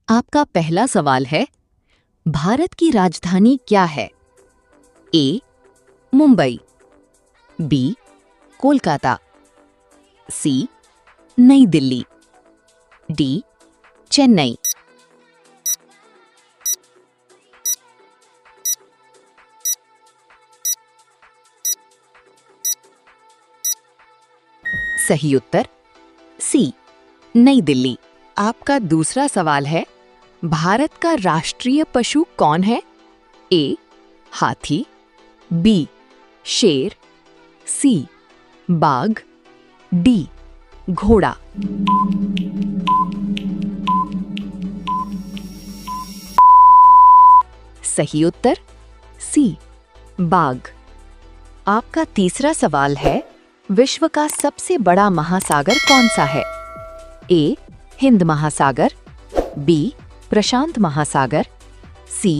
आपका पहला सवाल है, भारत की राजधानी क्या है? ए. मुंबई, बी. कोलकाता, सी. नई दिल्ली, डी. चेन्नई। सही उत्तर सी. नई दिल्ली। आपका दूसरा सवाल है, भारत का राष्ट्रीय पशु कौन है? ए. हाथी, बी. शेर, सी. बाघ, डी. घोड़ा। सही उत्तर सी. बाघ। आपका तीसरा सवाल है, विश्व का सबसे बड़ा महासागर कौन सा है? ए. हिंद महासागर, बी. प्रशांत महासागर, सी.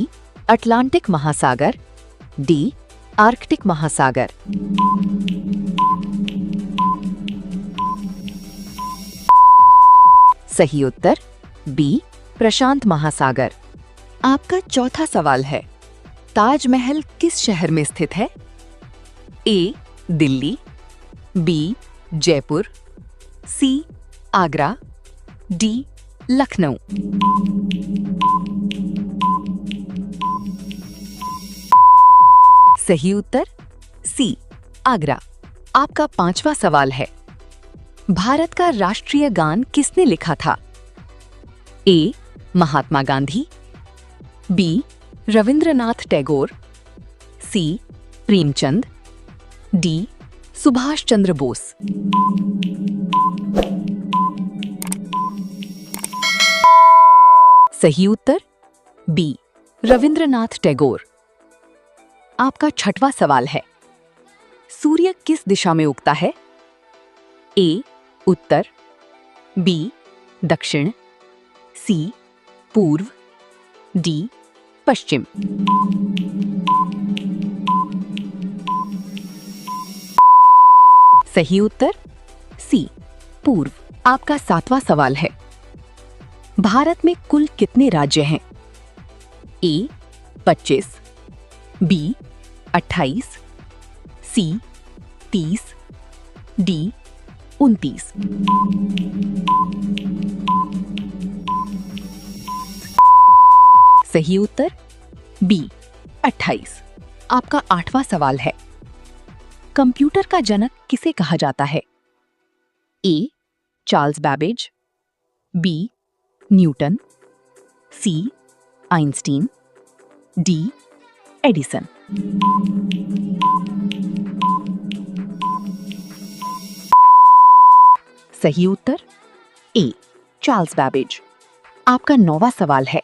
अटलांटिक महासागर, डी. आर्कटिक महासागर। सही उत्तर बी. प्रशांत महासागर। आपका चौथा सवाल है, ताजमहल किस शहर में स्थित है? ए. दिल्ली, बी. जयपुर, सी. आगरा, डी. लखनऊ। सही उत्तर सी. आगरा। आपका पांचवा सवाल है, भारत का राष्ट्रीय गान किसने लिखा था? ए. महात्मा गांधी, बी. रविंद्रनाथ टैगोर, सी. प्रेमचंद, डी. सुभाष चंद्र बोस। सही उत्तर बी. रविंद्रनाथ टैगोर। आपका छठवां सवाल है, सूर्य किस दिशा में उगता है? ए. उत्तर, बी. दक्षिण, सी. पूर्व, डी. पश्चिम। सही उत्तर सी. पूर्व। आपका सातवां सवाल है, भारत में कुल कितने राज्य हैं? ए. 25, बी. 28, सी. 30, डी. 29। सही उत्तर बी. 28। आपका आठवां सवाल है, कंप्यूटर का जनक किसे कहा जाता है? A. Charles Babbage, B. Newton, C. Einstein, D. Edison. सही उत्तर ए. Charles Babbage. आपका नौवां सवाल है,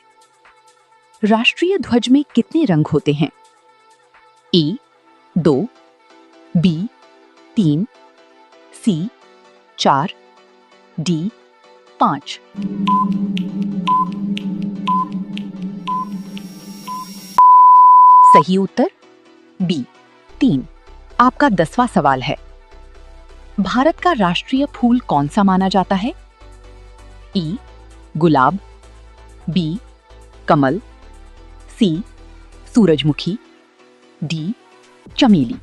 राष्ट्रीय ध्वज में कितने रंग होते हैं? ए. 2, बी. 3, सी. 4, डी. 5। सही उत्तर बी. 3। आपका 10वां सवाल है, भारत का राष्ट्रीय फूल कौन सा माना जाता है? ए. गुलाब, बी. कमल, सी. सूरजमुखी, डी. चमेली।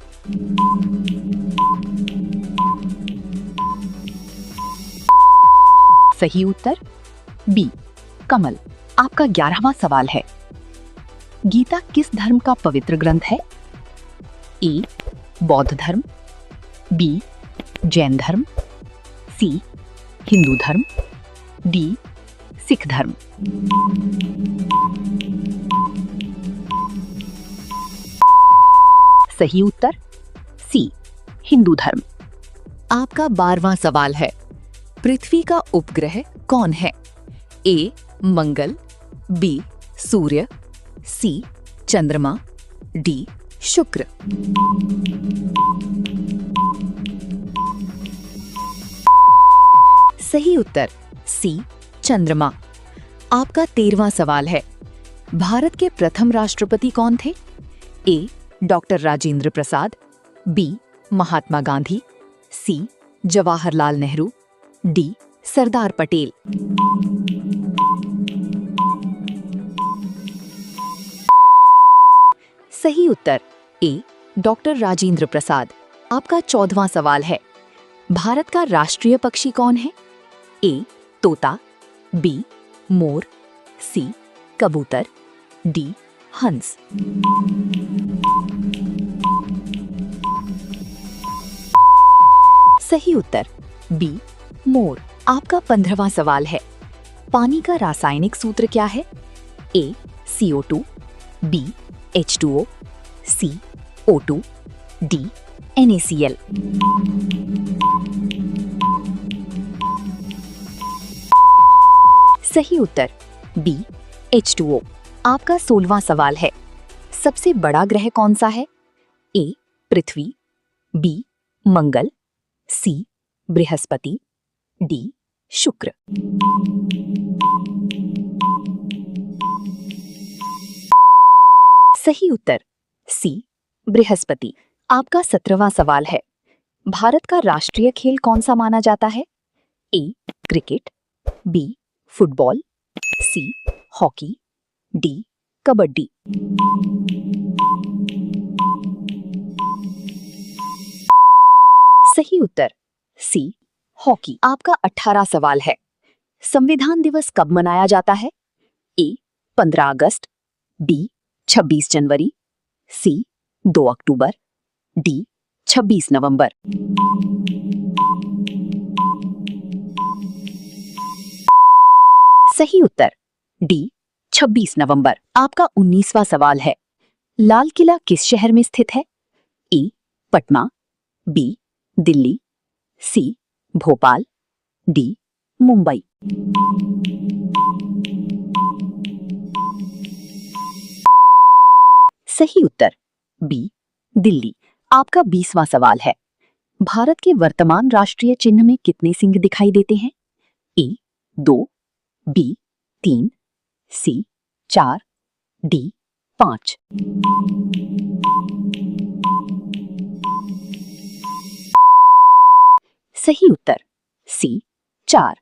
सही उत्तर बी. कमल। आपका 11वां सवाल है, गीता किस धर्म का पवित्र ग्रंथ है? ए. बौद्ध धर्म, बी. जैन धर्म, सी. हिंदू धर्म, डी. सिख धर्म। सही उत्तर सी. हिंदू धर्म। आपका 12वां सवाल है, पृथ्वी का उपग्रह कौन है? ए. मंगल, बी. सूर्य, सी. चंद्रमा, डी. शुक्र। सही उत्तर सी. चंद्रमा। आपका 13वां सवाल है, भारत के प्रथम राष्ट्रपति कौन थे? ए. Doctor Rajendra Prasad, B. महात्मा गांधी, सी. जवाहरलाल नेहरू, डी. सरदार पटेल। सही उत्तर ए डॉक्टर राजेंद्र प्रसाद। आपका 14वां सवाल है, भारत का राष्ट्रीय पक्षी कौन है? ए तोता, बी मोर, सी कबूतर, डी हंस। सही उत्तर बी मोर। आपका 15वां सवाल है, पानी का रासायनिक सूत्र क्या है? ए CO2, बी H2O, सी O2, डी NaCl। सही उत्तर बी H2O। आपका 16वां सवाल है, सबसे बड़ा ग्रह कौन सा है? ए पृथ्वी, बी मंगल, सी बृहस्पति, डी शुक्र। सही उत्तर सी बृहस्पति। आपका 17वां सवाल है, भारत का राष्ट्रीय खेल कौन सा माना जाता है? A cricket, B football, C hockey, D kabaddi. सही उत्तर सी हॉकी। आपका 18वां सवाल है, संविधान दिवस कब मनाया जाता है? ए 15 अगस्त, बी 26 जनवरी, सी 2 अक्टूबर, डी 26 नवंबर। सही उत्तर डी 26 नवंबर। आपका 19वां सवाल है, लाल किला किस शहर में स्थित है? ए पटना, बी दिल्ली, सी भोपाल, डी मुंबई। सही उत्तर बी दिल्ली। आपका 20वां सवाल है, भारत के वर्तमान राष्ट्रीय चिन्ह में कितने सिंह दिखाई देते हैं? ए 2, बी 3, सी 4, डी 5। सही उत्तर सी 4।